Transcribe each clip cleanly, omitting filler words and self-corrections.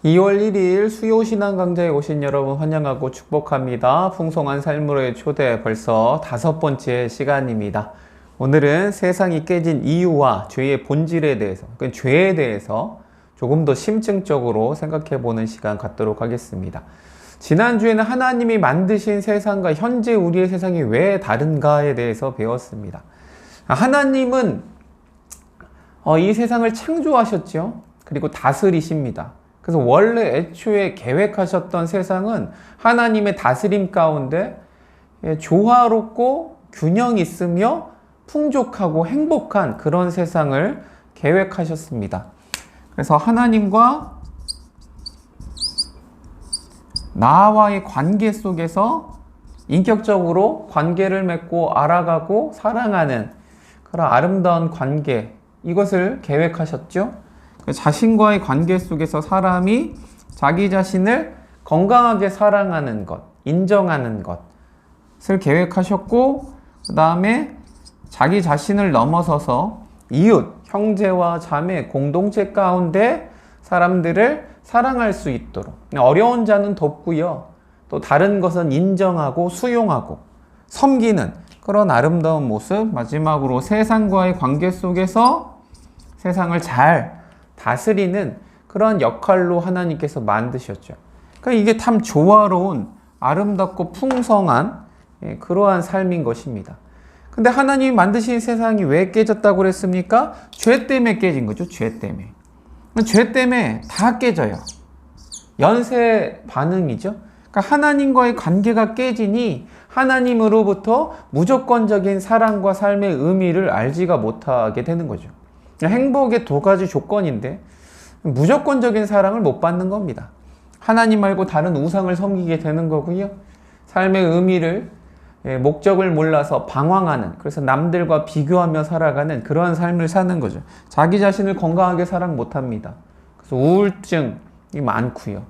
2월 1일 수요신앙 강좌에 오신 여러분 환영하고 축복합니다. 풍성한 삶으로의 초대 벌써 5번째 시간입니다. 오늘은 세상이 깨진 이유와 죄의 본질에 대해서, 그러니까 죄에 대해서 조금 더 심층적으로 생각해 보는 시간 갖도록 하겠습니다. 지난주에는 하나님이 만드신 세상과 현재 우리의 세상이 왜 다른가에 대해서 배웠습니다. 하나님은 이 세상을 창조하셨죠. 그리고 다스리십니다. 그래서 원래 애초에 계획하셨던 세상은 하나님의 다스림 가운데 조화롭고 균형 있으며 풍족하고 행복한 그런 세상을 계획하셨습니다. 그래서 하나님과 나와의 관계 속에서 인격적으로 관계를 맺고 알아가고 사랑하는 그런 아름다운 관계, 이것을 계획하셨죠. 자신과의 관계 속에서 사람이 자기 자신을 건강하게 사랑하는 것, 인정하는 것을 계획하셨고, 그 다음에 자기 자신을 넘어서서 이웃, 형제와 자매, 공동체 가운데 사람들을 사랑할 수 있도록, 어려운 자는 돕고요, 또 다른 것은 인정하고 수용하고 섬기는 그런 아름다운 모습, 마지막으로 세상과의 관계 속에서 세상을 잘 다스리는 그런 역할로 하나님께서 만드셨죠. 그러니까 이게 참 조화로운 아름답고 풍성한 그러한 삶인 것입니다. 근데 하나님이 만드신 세상이 왜 깨졌다고 그랬습니까? 죄 때문에 깨진 거죠. 죄 때문에. 죄 때문에 다 깨져요. 연쇄 반응이죠. 그러니까 하나님과의 관계가 깨지니 하나님으로부터 무조건적인 사랑과 삶의 의미를 알지가 못하게 되는 거죠. 행복의 두 가지 조건인데 무조건적인 사랑을 못 받는 겁니다. 하나님 말고 다른 우상을 섬기게 되는 거고요. 삶의 의미를, 목적을 몰라서 방황하는, 그래서 남들과 비교하며 살아가는 그러한 삶을 사는 거죠. 자기 자신을 건강하게 사랑 못 합니다. 그래서 우울증이 많고요.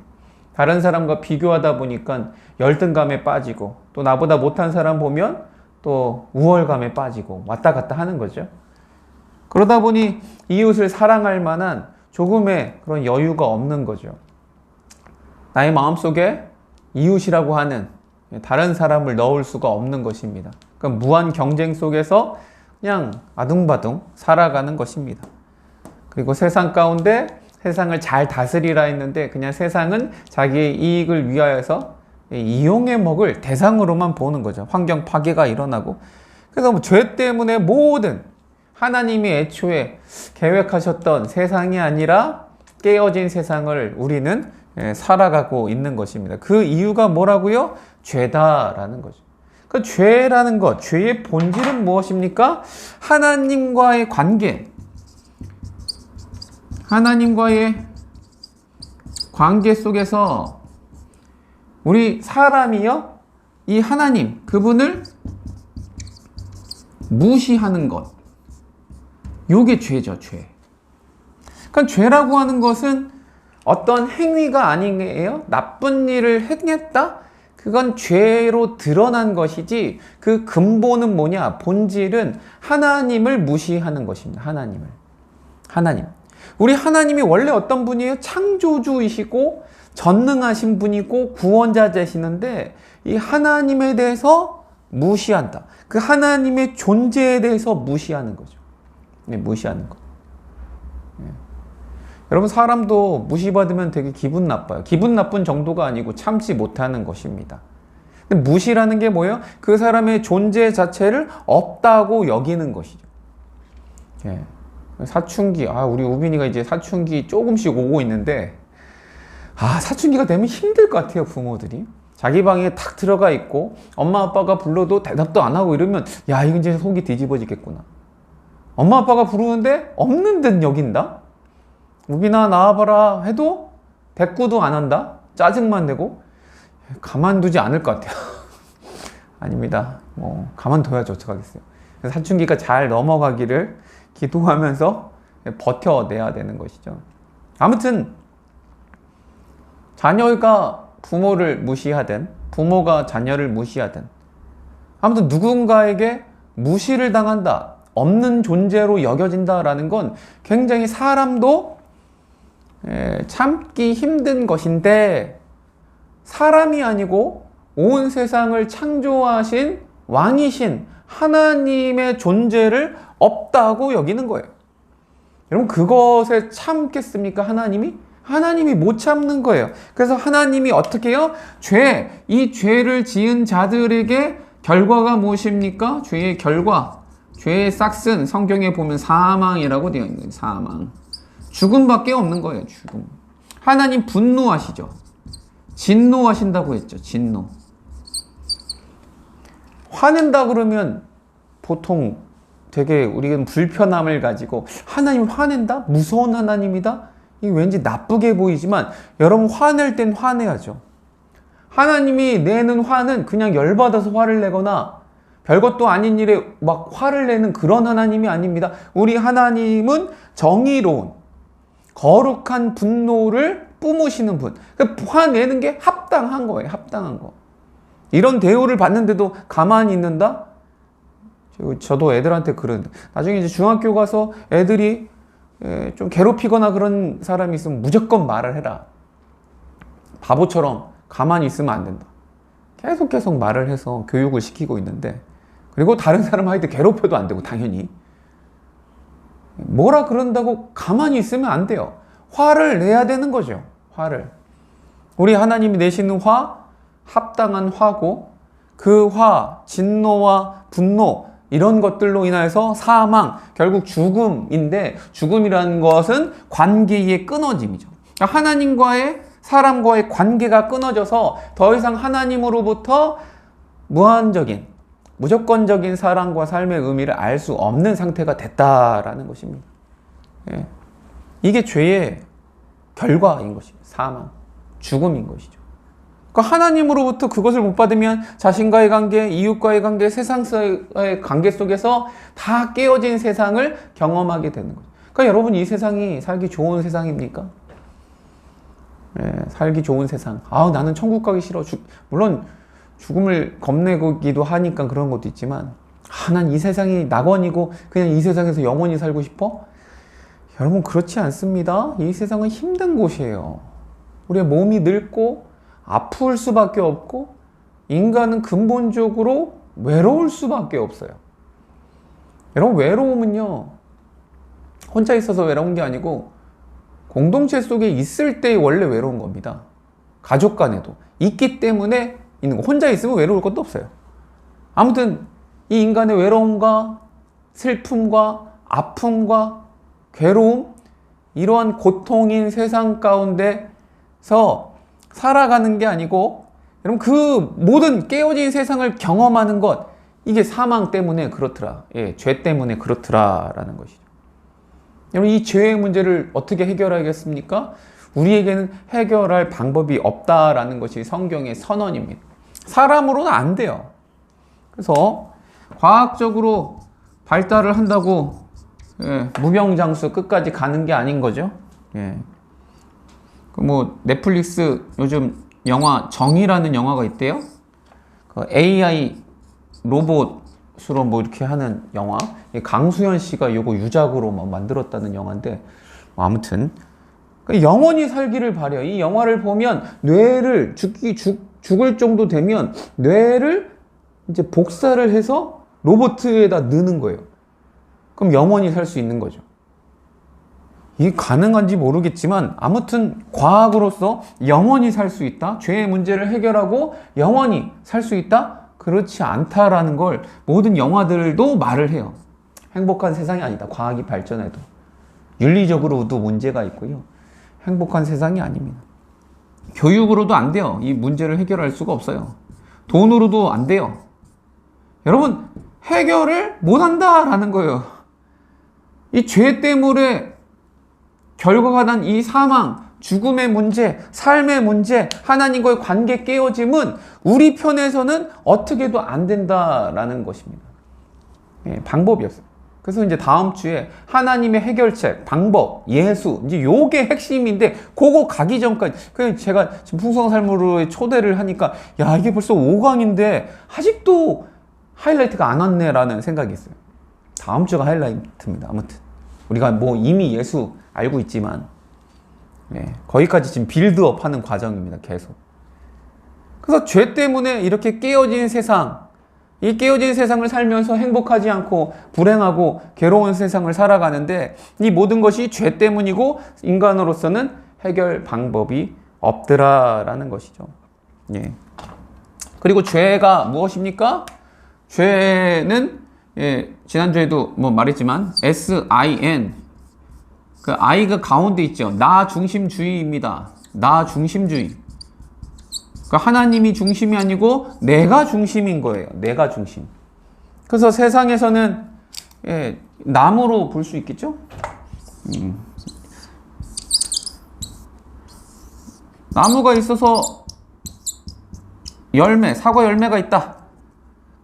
다른 사람과 비교하다 보니까 열등감에 빠지고, 또 나보다 못한 사람 보면 또 우월감에 빠지고 왔다 갔다 하는 거죠. 그러다 보니 이웃을 사랑할 만한 조금의 그런 여유가 없는 거죠. 나의 마음속에 이웃이라고 하는 다른 사람을 넣을 수가 없는 것입니다. 그러니까 무한 경쟁 속에서 그냥 아둥바둥 살아가는 것입니다. 그리고 세상 가운데 세상을 잘 다스리라 했는데 그냥 세상은 자기의 이익을 위하여서 이용해 먹을 대상으로만 보는 거죠. 환경 파괴가 일어나고. 그래서 죄 때문에 모든 하나님이 애초에 계획하셨던 세상이 아니라 깨어진 세상을 우리는 살아가고 있는 것입니다. 그 이유가 뭐라고요? 죄다라는 거죠. 그 죄라는 것, 죄의 본질은 무엇입니까? 하나님과의 관계. 하나님과의 관계 속에서 우리 사람이요, 이 하나님, 그분을 무시하는 것. 요게 죄죠, 죄. 그러니까 죄라고 하는 것은 어떤 행위가 아니에요. 나쁜 일을 행했다? 그건 죄로 드러난 것이지, 그 근본은 뭐냐? 본질은 하나님을 무시하는 것입니다. 하나님을. 하나님. 우리 하나님이 원래 어떤 분이에요? 창조주이시고 전능하신 분이고 구원자 되시는데 이 하나님에 대해서 무시한다. 그 하나님의 존재에 대해서 무시하는 거죠. 무시하는 거. 여러분, 사람도 무시받으면 되게 기분 나빠요. 기분 나쁜 정도가 아니고 참지 못하는 것입니다. 근데 무시라는 게 뭐예요? 그 사람의 존재 자체를 없다고 여기는 것이죠. 사춘기, 우리 우빈이가 이제 사춘기 조금씩 오고 있는데, 사춘기가 되면 힘들 것 같아요, 부모들이. 자기 방에 탁 들어가 있고 엄마 아빠가 불러도 대답도 안 하고 이러면, 야, 이건 이제 속이 뒤집어지겠구나. 엄마 아빠가 부르는데 없는 듯 여긴다? 우빈아 나와봐라 해도 대꾸도 안 한다? 짜증만 내고? 가만두지 않을 것 같아요. 아닙니다. 가만둬야죠. 어떡하겠어요. 사춘기가 잘 넘어가기를 기도하면서 버텨내야 되는 것이죠. 아무튼 자녀가 부모를 무시하든 부모가 자녀를 무시하든 아무튼 누군가에게 무시를 당한다, 없는 존재로 여겨진다라는 건 굉장히 사람도 참기 힘든 것인데 사람이 아니고 온 세상을 창조하신 왕이신 하나님의 존재를 없다고 여기는 거예요. 여러분, 그것에 참겠습니까? 하나님이 못 참는 거예요. 그래서 하나님이 어떻게 해요? 이 죄를 지은 자들에게 결과가 무엇입니까? 죄의 결과, 죄의 싹슨, 성경에 보면 사망이라고 되어 있는 거예요. 사망. 죽음밖에 없는 거예요. 죽음. 하나님 분노하시죠. 진노하신다고 했죠. 진노. 화낸다 그러면 보통 되게 우리는 불편함을 가지고, 하나님 화낸다? 무서운 하나님이다? 이게 왠지 나쁘게 보이지만 여러분, 화낼 땐 화내야죠. 하나님이 내는 화는 그냥 열받아서 화를 내거나 별것도 아닌 일에 막 화를 내는 그런 하나님이 아닙니다. 우리 하나님은 정의로운 거룩한 분노를 뿜으시는 분. 화내는 게 합당한 거예요. 합당한 거. 이런 대우를 받는데도 가만히 있는다? 저도 애들한테 그러는데, 나중에 이제 중학교 가서 애들이 좀 괴롭히거나 그런 사람이 있으면 무조건 말을 해라. 바보처럼 가만히 있으면 안 된다. 계속 말을 해서 교육을 시키고 있는데, 그리고 다른 사람 할 때 괴롭혀도 안 되고, 당연히 뭐라 그런다고 가만히 있으면 안 돼요. 화를 내야 되는 거죠. 화를. 우리 하나님이 내시는 화, 합당한 화고, 그 화, 진노와 분노, 이런 것들로 인해서 사망, 결국 죽음인데, 죽음이라는 것은 관계의 끊어짐이죠. 하나님과의, 사람과의 관계가 끊어져서 더 이상 하나님으로부터 무한적인, 무조건적인 사랑과 삶의 의미를 알 수 없는 상태가 됐다라는 것입니다. 예. 이게 죄의 결과인 것입니다. 사망, 죽음인 것이죠. 그러니까 하나님으로부터 그것을 못 받으면 자신과의 관계, 이웃과의 관계, 세상과의 관계 속에서 다 깨어진 세상을 경험하게 되는 거죠. 그러니까 여러분, 이 세상이 살기 좋은 세상입니까? 예, 살기 좋은 세상. 나는 천국 가기 싫어. 물론 죽음을 겁내기도 하니까 그런 것도 있지만, 난 이 세상이 낙원이고 그냥 이 세상에서 영원히 살고 싶어? 여러분, 그렇지 않습니다. 이 세상은 힘든 곳이에요. 우리의 몸이 늙고 아플 수밖에 없고, 인간은 근본적으로 외로울 수밖에 없어요. 여러분, 외로움은요, 혼자 있어서 외로운 게 아니고 공동체 속에 있을 때 원래 외로운 겁니다. 가족 간에도 있기 때문에 있는 거. 혼자 있으면 외로울 것도 없어요. 아무튼 이 인간의 외로움과 슬픔과 아픔과 괴로움, 이러한 고통인 세상 가운데서 살아가는 게 아니고, 여러분, 그 모든 깨어진 세상을 경험하는 것, 이게 사망 때문에 그렇더라. 예, 죄 때문에 그렇더라라는 것이죠. 여러분, 이 죄의 문제를 어떻게 해결하겠습니까? 우리에게는 해결할 방법이 없다라는 것이 성경의 선언입니다. 사람으로는 안 돼요. 그래서 과학적으로 발달을 한다고 무병장수 끝까지 가는 게 아닌 거죠. 예. 넷플릭스 요즘 영화 정의라는 영화가 있대요. AI 로봇으로 이렇게 하는 영화. 강수현 씨가 요거 유작으로 만들었다는 영화인데, 아무튼 영원히 살기를 바래요. 이 영화를 보면 뇌를 죽을 정도 되면 뇌를 이제 복사를 해서 로봇에다 넣는 거예요. 그럼 영원히 살 수 있는 거죠. 이게 가능한지 모르겠지만, 아무튼 과학으로서 영원히 살 수 있다. 죄의 문제를 해결하고 영원히 살 수 있다. 그렇지 않다라는 걸 모든 영화들도 말을 해요. 행복한 세상이 아니다. 과학이 발전해도 윤리적으로도 문제가 있고요. 행복한 세상이 아닙니다. 교육으로도 안 돼요. 이 문제를 해결할 수가 없어요. 돈으로도 안 돼요. 여러분, 해결을 못한다라는 거예요. 이 죄 때문에 결과가 난 이 사망, 죽음의 문제, 삶의 문제, 하나님과의 관계 깨어짐은 우리 편에서는 어떻게도 안 된다라는 것입니다. 예, 방법이었어요. 그래서 이제 다음 주에 하나님의 해결책, 방법, 예수, 이제 요게 핵심인데, 그거 가기 전까지, 그냥 제가 지금 풍성한 삶으로의 초대를 하니까, 야, 이게 벌써 5강인데 아직도 하이라이트가 안 왔네라는 생각이 있어요. 다음 주가 하이라이트입니다. 아무튼 우리가 이미 예수 알고 있지만, 거기까지 지금 빌드업 하는 과정입니다. 계속. 그래서 죄 때문에 이렇게 깨어진 세상, 이 깨어진 세상을 살면서 행복하지 않고 불행하고 괴로운 세상을 살아가는데 이 모든 것이 죄 때문이고 인간으로서는 해결 방법이 없더라라는 것이죠. 그리고 죄가 무엇입니까? 죄는 지난주에도 말했지만 SIN, 그 I가 가운데 있죠. 나 중심주의입니다. 나 중심주의. 그러니까 하나님이 중심이 아니고 내가 중심인 거예요. 내가 중심. 그래서 세상에서는 나무로 볼 수 있겠죠? 나무가 있어서 열매, 사과 열매가 있다.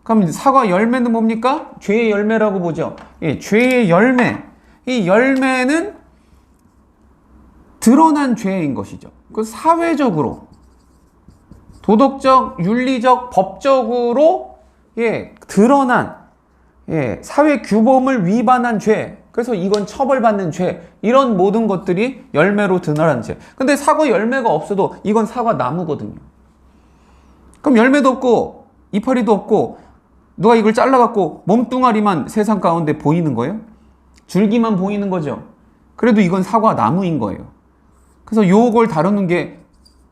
그럼 사과 열매는 뭡니까? 죄의 열매라고 보죠. 죄의 열매. 이 열매는 드러난 죄인 것이죠. 그 사회적으로, 도덕적, 윤리적, 법적으로 드러난 사회 규범을 위반한 죄. 그래서 이건 처벌받는 죄. 이런 모든 것들이 열매로 드러난 죄. 근데 사과 열매가 없어도 이건 사과 나무거든요. 그럼 열매도 없고 이파리도 없고 누가 이걸 잘라갖고 몸뚱아리만 세상 가운데 보이는 거예요? 줄기만 보이는 거죠. 그래도 이건 사과 나무인 거예요. 그래서 요걸 다루는 게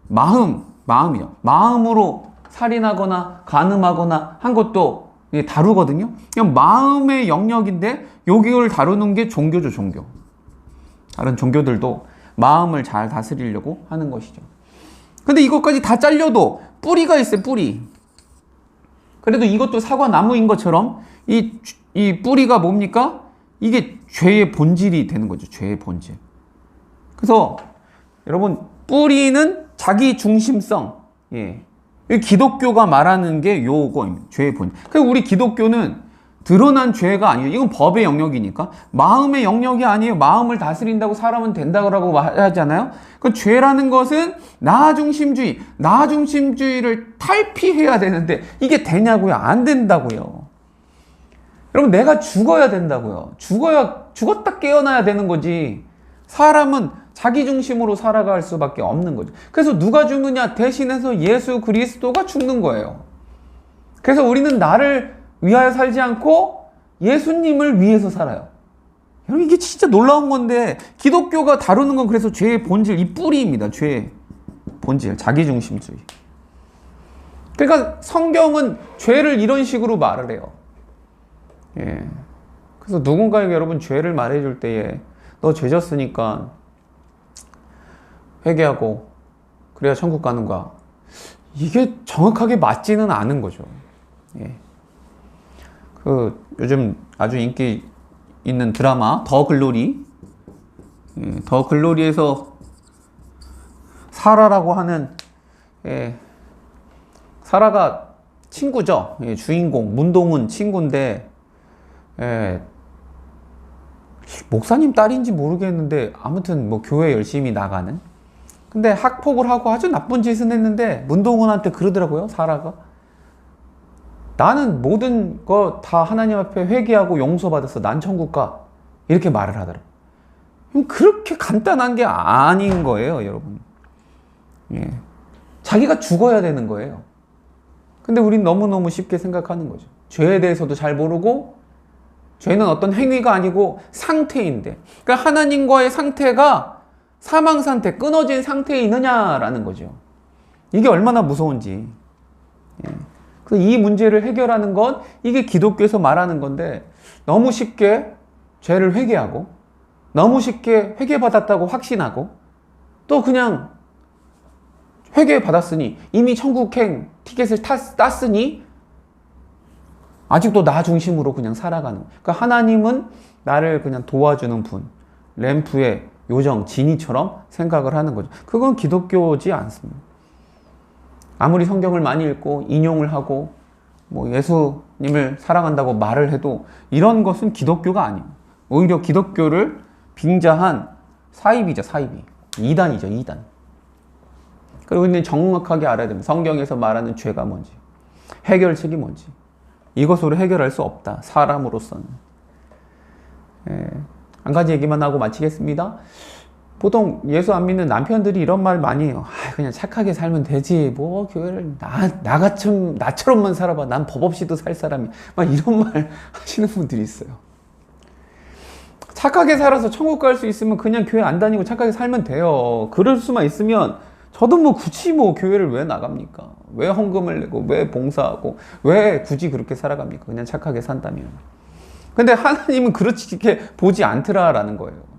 마음이요. 마음으로 살인하거나 간음하거나 한 것도 다루거든요. 그냥 마음의 영역인데 여기를 다루는 게 종교죠, 종교. 다른 종교들도 마음을 잘 다스리려고 하는 것이죠. 근데 이것까지 다 잘려도 뿌리가 있어요, 뿌리. 그래도 이것도 사과 나무인 것처럼 이 뿌리가 뭡니까? 이게 죄의 본질이 되는 거죠, 죄의 본질. 그래서 여러분, 뿌리는 자기 중심성. 기독교가 말하는 게 요거입니다. 죄의 본질. 그래서 우리 기독교는 드러난 죄가 아니에요. 이건 법의 영역이니까. 마음의 영역이 아니에요. 마음을 다스린다고 사람은 된다고 하잖아요. 그 죄라는 것은 나 중심주의를 탈피해야 되는데 이게 되냐고요? 안 된다고요. 여러분, 내가 죽어야 된다고요. 죽었다 깨어나야 되는 거지. 사람은 자기 중심으로 살아갈 수밖에 없는 거죠. 그래서 누가 죽느냐? 대신해서 예수 그리스도가 죽는 거예요. 그래서 우리는 나를 위하여 살지 않고 예수님을 위해서 살아요. 여러분, 이게 진짜 놀라운 건데 기독교가 다루는 건 그래서 죄의 본질, 이 뿌리입니다. 죄의 본질, 자기중심주의. 그러니까 성경은 죄를 이런 식으로 말을 해요. 그래서 누군가에게 여러분 죄를 말해줄 때에 너 죄 졌으니까 회개하고 그래야 천국 가는 거야. 이게 정확하게 맞지는 않은 거죠. 요즘 아주 인기 있는 드라마 더 글로리, 더 글로리에서 사라라고 하는 사라가 친구죠. 주인공 문동은 친구인데 목사님 딸인지 모르겠는데 아무튼 교회 열심히 나가는. 근데 학폭을 하고 아주 나쁜 짓은 했는데 문동은한테 그러더라고요. 사라가, 나는 모든 거 다 하나님 앞에 회개하고 용서받았어. 난 천국 가. 이렇게 말을 하더라고요. 그렇게 간단한 게 아닌 거예요, 여러분. 자기가 죽어야 되는 거예요. 근데 우린 너무너무 쉽게 생각하는 거죠. 죄에 대해서도 잘 모르고, 죄는 어떤 행위가 아니고 상태인데, 그러니까 하나님과의 상태가 사망 상태, 끊어진 상태에 있느냐라는 거죠. 이게 얼마나 무서운지. 이 문제를 해결하는 건 이게 기독교에서 말하는 건데, 너무 쉽게 죄를 회개하고 너무 쉽게 회개받았다고 확신하고 또 그냥 회개받았으니 이미 천국행 티켓을 땄으니 아직도 나 중심으로 그냥 살아가는. 그러니까 하나님은 나를 그냥 도와주는 분, 램프의 요정, 지니처럼 생각을 하는 거죠. 그건 기독교지 않습니다. 아무리 성경을 많이 읽고 인용을 하고 예수님을 사랑한다고 말을 해도 이런 것은 기독교가 아니에요. 오히려 기독교를 빙자한 사이비죠, 사이비. 이단이죠, 이단. 그리고 우리는 정확하게 알아야 됩니다. 성경에서 말하는 죄가 뭔지, 해결책이 뭔지. 이것으로 해결할 수 없다, 사람으로서는. 한 가지 얘기만 하고 마치겠습니다. 보통 예수 안 믿는 남편들이 이런 말 많이 해요. 그냥 착하게 살면 되지. 뭐 교회를 나처럼만 살아봐. 난 법 없이도 살 사람이. 막 이런 말 하시는 분들이 있어요. 착하게 살아서 천국 갈 수 있으면 그냥 교회 안 다니고 착하게 살면 돼요. 그럴 수만 있으면 저도 뭐 굳이 뭐 교회를 왜 나갑니까? 왜 헌금을 내고 왜 봉사하고 왜 굳이 그렇게 살아갑니까? 그냥 착하게 산다면. 근데 하나님은 그렇게 보지 않더라라는 거예요.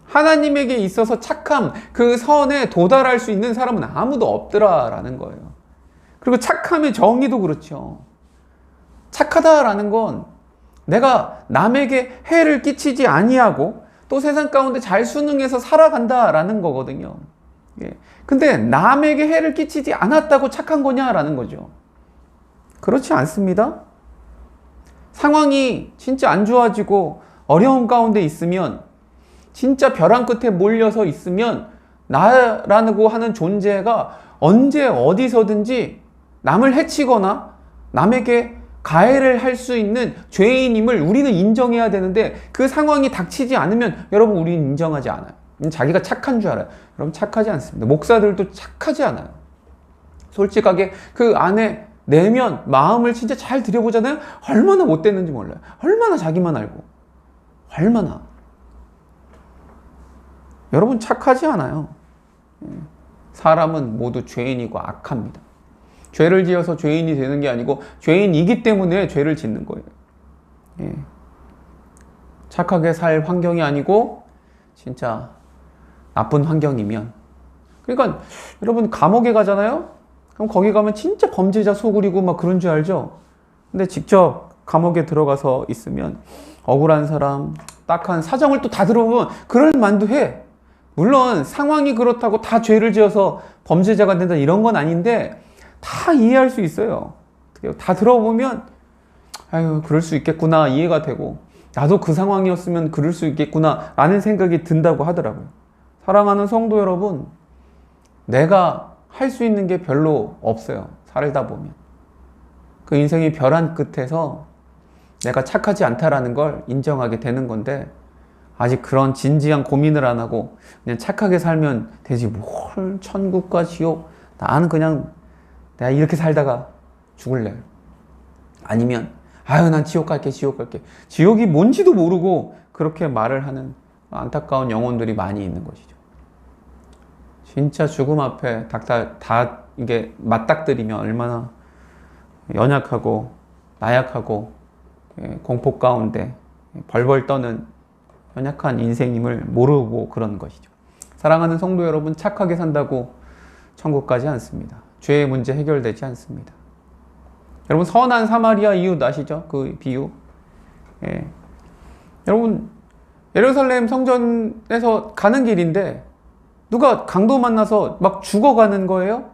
하나님에게 있어서 착함, 그 선에 도달할 수 있는 사람은 아무도 없더라라는 거예요. 그리고 착함의 정의도 그렇죠. 착하다라는 건 내가 남에게 해를 끼치지 아니하고 또 세상 가운데 잘 순응해서 살아간다라는 거거든요. 예. 근데 남에게 해를 끼치지 않았다고 착한 거냐라는 거죠. 그렇지 않습니다. 상황이 진짜 안 좋아지고 어려움 가운데 있으면, 진짜 벼랑 끝에 몰려서 있으면 나라고 하는 존재가 언제 어디서든지 남을 해치거나 남에게 가해를 할 수 있는 죄인임을 우리는 인정해야 되는데, 그 상황이 닥치지 않으면 여러분 우리는 인정하지 않아요. 자기가 착한 줄 알아요. 여러분 착하지 않습니다. 목사들도 착하지 않아요. 솔직하게 그 안에 내면 마음을 진짜 잘 들여보잖아요. 얼마나 못됐는지 몰라요. 얼마나 자기만 알고. 얼마나. 여러분 착하지 않아요. 사람은 모두 죄인이고 악합니다. 죄를 지어서 죄인이 되는 게 아니고 죄인이기 때문에 죄를 짓는 거예요. 예. 착하게 살 환경이 아니고 진짜 나쁜 환경이면, 그러니까 여러분 감옥에 가잖아요. 그럼 거기 가면 진짜 범죄자 소굴이고 막 그런 줄 알죠? 근데 직접 감옥에 들어가서 있으면 억울한 사람, 딱한 사정을 또 다 들어보면 그럴 만도 해. 물론 상황이 그렇다고 다 죄를 지어서 범죄자가 된다 이런 건 아닌데 다 이해할 수 있어요. 다 들어보면 아유 그럴 수 있겠구나 이해가 되고, 나도 그 상황이었으면 그럴 수 있겠구나 라는 생각이 든다고 하더라고요. 사랑하는 성도 여러분, 내가 할 수 있는 게 별로 없어요. 살다 보면 그 인생의 벼랑 끝에서 내가 착하지 않다라는 걸 인정하게 되는 건데, 아직 그런 진지한 고민을 안 하고 그냥 착하게 살면 되지 뭘 천국과 지옥, 나는 그냥 내가 이렇게 살다가 죽을래. 아니면 아유 난 지옥 갈게 지옥 갈게, 지옥이 뭔지도 모르고 그렇게 말을 하는 안타까운 영혼들이 많이 있는 것이죠. 진짜 죽음 앞에 다 이게 맞닥뜨리면 얼마나 연약하고 나약하고 공포 가운데 벌벌 떠는 연약한 인생임을 모르고 그런 것이죠. 사랑하는 성도 여러분, 착하게 산다고 천국 가지 않습니다. 죄의 문제 해결되지 않습니다. 여러분 선한 사마리아 이웃 아시죠? 그 비유. 예. 여러분 예루살렘 성전에서 가는 길인데 누가 강도 만나서 막 죽어가는 거예요.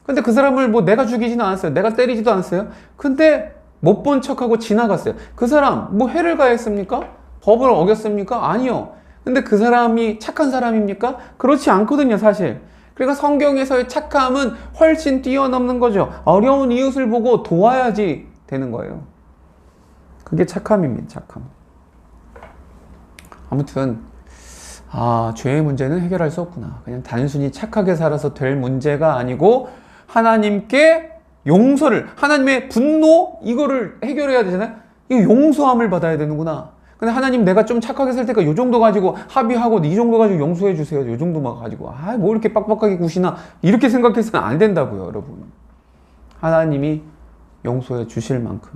근데 그 사람을 뭐 내가 죽이지는 않았어요. 내가 때리지도 않았어요. 근데 못 본 척하고 지나갔어요. 그 사람 뭐 해를 가했습니까? 법을 어겼습니까? 아니요. 근데 그 사람이 착한 사람입니까? 그렇지 않거든요, 사실. 그러니까 성경에서의 착함은 훨씬 뛰어넘는 거죠. 어려운 이웃을 보고 도와야지 되는 거예요. 그게 착함입니다, 착함. 아무튼 죄의 문제는 해결할 수 없구나. 그냥 단순히 착하게 살아서 될 문제가 아니고 하나님께 용서를, 하나님의 분노 이거를 해결해야 되잖아요. 이 용서함을 받아야 되는구나. 근데 하나님 내가 좀 착하게 살 테니까 요 정도 가지고 합의하고 이 정도 가지고 용서해 주세요. 요 정도만 가지고 뭐 이렇게 빡빡하게 구시나 이렇게 생각해서는 안 된다고요, 여러분. 하나님이 용서해 주실 만큼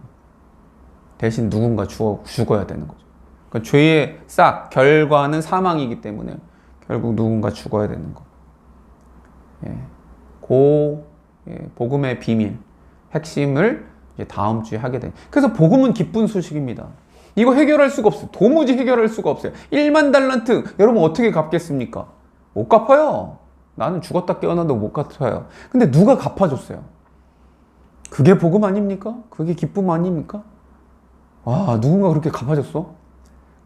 대신 누군가 죽어야 되는 거죠. 그러니까 죄의 싹 결과는 사망이기 때문에 결국 누군가 죽어야 되는 거. 복음의 비밀, 핵심을 이제 다음 주에 하게 돼. 그래서 복음은 기쁜 소식입니다. 이거 해결할 수가 없어요. 도무지 해결할 수가 없어요. 1만 달란트 여러분 어떻게 갚겠습니까? 못 갚아요. 나는 죽었다 깨어난다고 못 갚아요. 근데 누가 갚아줬어요? 그게 복음 아닙니까? 그게 기쁨 아닙니까? 와, 누군가 그렇게 갚아줬어?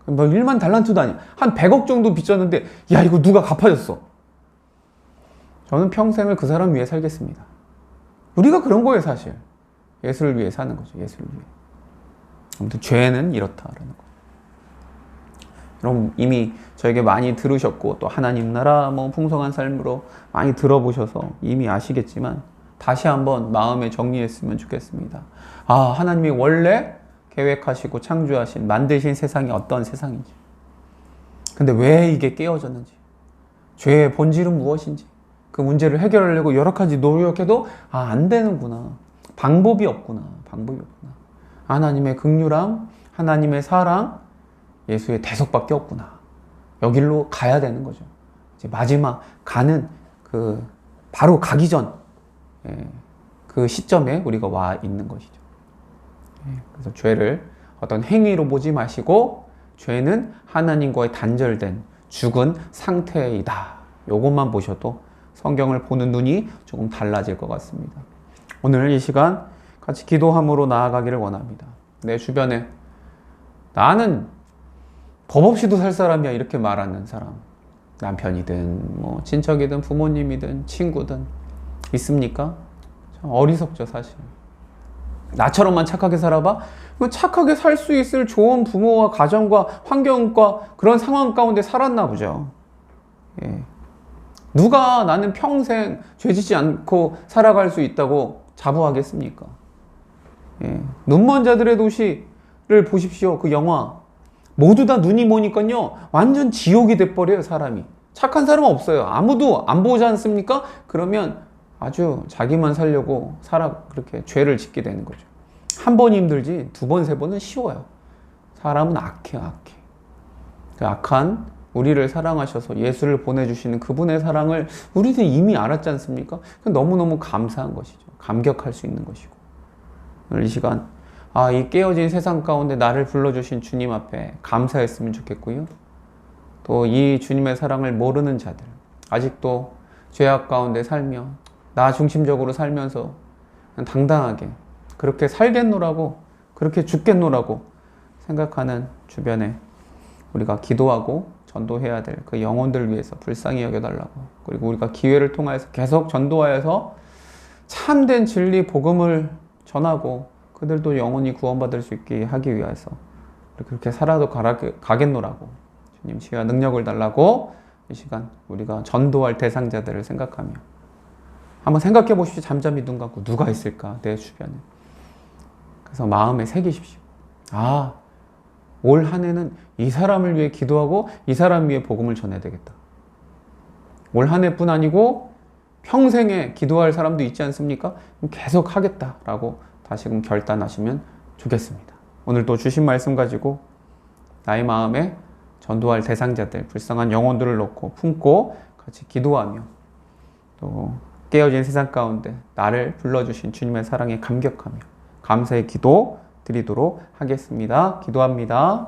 뭐 1만 달란트도 아니야. 한 100억 정도 빚졌는데 야 이거 누가 갚아줬어? 저는 평생을 그 사람 위해 살겠습니다. 우리가 그런 거예요, 사실. 예수를 위해 사는 거죠. 예수를 위해. 아무튼 죄는 이렇다라는 거. 여러분 이미 저에게 많이 들으셨고 또 하나님 나라 뭐 풍성한 삶으로 많이 들어보셔서 이미 아시겠지만 다시 한번 마음에 정리했으면 좋겠습니다. 아, 하나님이 원래 계획하시고 창조하신 만드신 세상이 어떤 세상인지, 근데 왜 이게 깨어졌는지, 죄의 본질은 무엇인지, 그 문제를 해결하려고 여러 가지 노력해도 안 되는구나, 방법이 없구나. 하나님의 긍휼함, 하나님의 사랑, 예수의 대속밖에 없구나. 여기로 가야 되는 거죠. 이제 마지막 가는 바로 가기 전 그 시점에 우리가 와 있는 것이죠. 그래서 죄를 어떤 행위로 보지 마시고 죄는 하나님과의 단절된 죽은 상태이다. 요것만 보셔도 성경을 보는 눈이 조금 달라질 것 같습니다. 오늘 이 시간 같이 기도함으로 나아가기를 원합니다. 내 주변에 나는 법 없이도 살 사람이야 이렇게 말하는 사람, 남편이든 뭐 친척이든 부모님이든 친구든 있습니까? 참 어리석죠 사실. 나처럼만 착하게 살아봐? 착하게 살 수 있을 좋은 부모와 가정과 환경과 그런 상황 가운데 살았나 보죠. 누가 나는 평생 죄짓지 않고 살아갈 수 있다고 자부하겠습니까? 눈먼 자들의 도시를 보십시오. 그 영화. 모두 다 눈이 모니까요, 완전 지옥이 돼버려요, 사람이. 착한 사람은 없어요. 아무도 안 보지 않습니까? 그러면 아주 자기만 살려고 그렇게 죄를 짓게 되는 거죠. 한 번이 힘들지, 두 번, 세 번은 쉬워요. 사람은 악해. 그 악한 우리를 사랑하셔서 예수를 보내주시는 그분의 사랑을 우리는 이미 알았지 않습니까? 너무너무 감사한 것이죠. 감격할 수 있는 것이고. 오늘 이 시간, 이 깨어진 세상 가운데 나를 불러주신 주님 앞에 감사했으면 좋겠고요. 또 이 주님의 사랑을 모르는 자들, 아직도 죄악 가운데 살며 나 중심적으로 살면서 당당하게 그렇게 살겠노라고, 그렇게 죽겠노라고 생각하는 주변에 우리가 기도하고 전도해야 될 그 영혼들 위해서 불쌍히 여겨달라고, 그리고 우리가 기회를 통해서 계속 전도하여서 참된 진리 복음을 전하고 그들도 영혼이 구원받을 수 있게 하기 위해서 그렇게 살아도 가겠노라고 주님 지혜와 능력을 달라고 이 시간 우리가 전도할 대상자들을 생각하며 한번 생각해 보십시오. 잠잠히 눈 감고 누가 있을까 내 주변에. 그래서 마음에 새기십시오. 올 한 해는 이 사람을 위해 기도하고 이 사람 위해 복음을 전해야 되겠다. 올 한 해뿐 아니고 평생에 기도할 사람도 있지 않습니까? 계속 하겠다라고 다시금 결단하시면 좋겠습니다. 오늘 또 주신 말씀 가지고 나의 마음에 전도할 대상자들, 불쌍한 영혼들을 놓고 품고 같이 기도하며 또 깨어진 세상 가운데 나를 불러주신 주님의 사랑에 감격하며 감사의 기도 드리도록 하겠습니다. 기도합니다.